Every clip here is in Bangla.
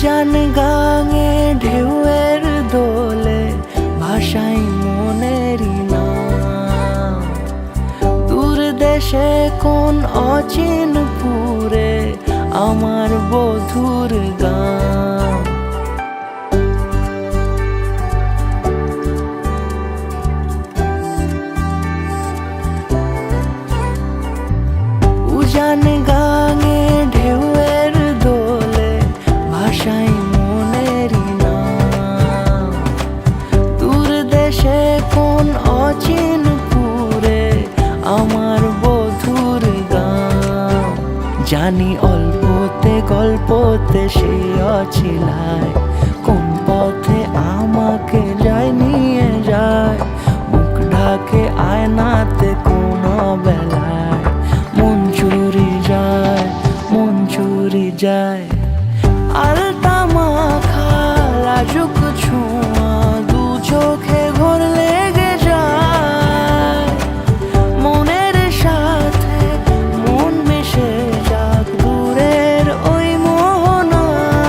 উজান গাঙে ঢেউয়ের দোলে ভাষাই মনেরই নাম। দূর দেশে কোন অচিনপুরে আমার বধুর গান। উজান গাঙে ঢেউয়ের দোলে ভাষাই মনেরই নাম। দূর দেশে কোন অচিনপুরে আমার বধুর গান। জানি অল্পতে গল্পতে সে অছিলায় কোন পথে আমাকে যায় নিয়ে যায়। মুখ ঢাকে আয়নাতে কোন বেলায় মন চুরি যায়, মন চুরি যায়। আলতা মাখা লাজুক ছোঁয়া দু চোখে ঘোর লেগে যায়। মনের সাথে মন মিশে যাক দূরের ওই মোহনায়।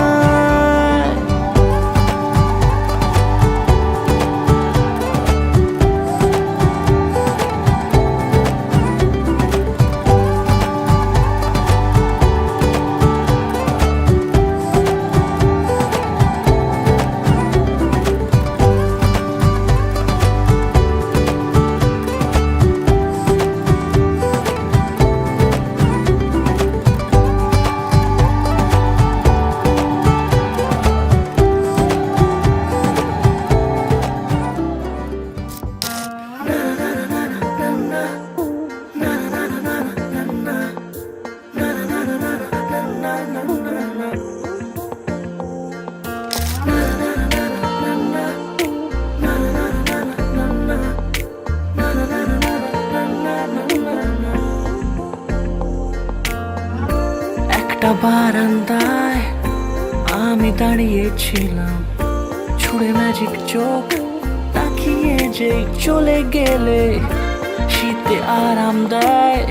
একটা বারান্দায় আমি দাঁড়িয়েছিলাম, ছুঁড়ে ম্যাজিক চোখ তাকিয়ে যেই চলে গেলে। শীতে আরাম দেয়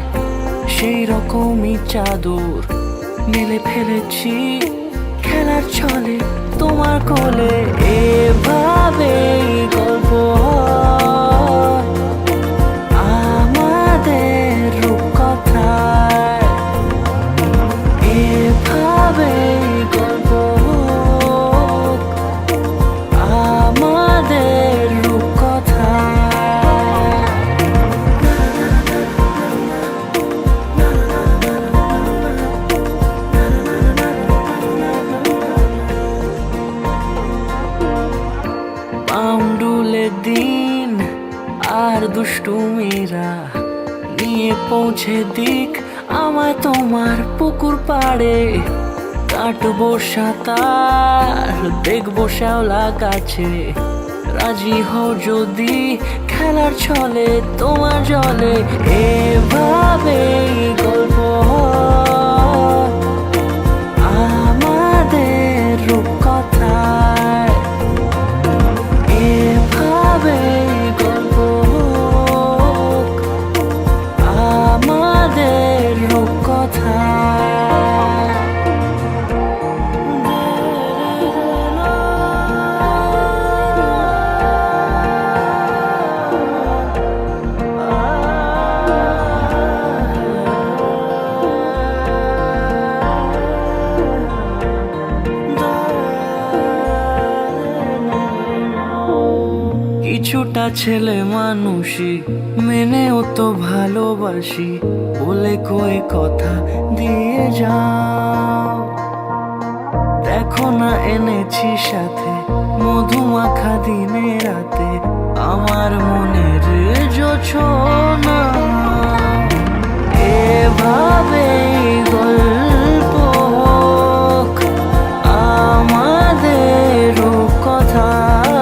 সেই রকমই চাদর মেলে ফেলেছি খেলার ছলে তোমার কোলে। এভাবে গল্প হয় আমাদের রূপকথায়। এভাবে গল্প হোক আমাদের রূপকথায়। পাউন্ডুলে দিন আর দুষ্টুমিরা নিয়ে পৌঁছে দিক আমায় তোমার পুকুর পাড়ে। কাটবো সাঁতার দেখবো শ্যাওলা গাছে, রাজি হও যদি খেলার ছলে তোমার জলে। এভাবেই গল্প হয় আমাদের রূপকথায়। এভাবেই গল্প হোক আমাদের রূপকথায়। কিছুটা ছেলে মানুষই মেনেও তো ভালোবাসি বলে কয়ে কথা দিয়ে যাও। দেখো না এনেছি সাথে মধুমাখা দিনে রাতে আমার মনের জোছনা। এভাবেই গল্প হোক আমাদের রূপকথায়।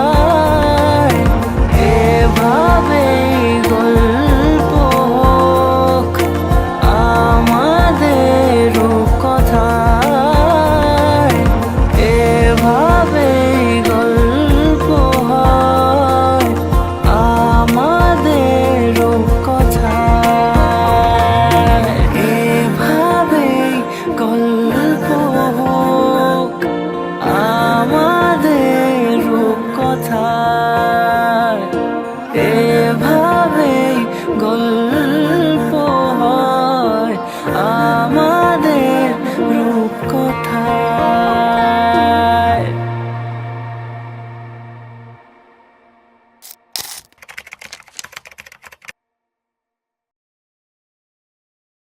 এভাবেই গল্প হোক আমাদের রূপকথায়। এভাবেই গল্প হয় আমাদের রূপকথায়। এভাবে যায়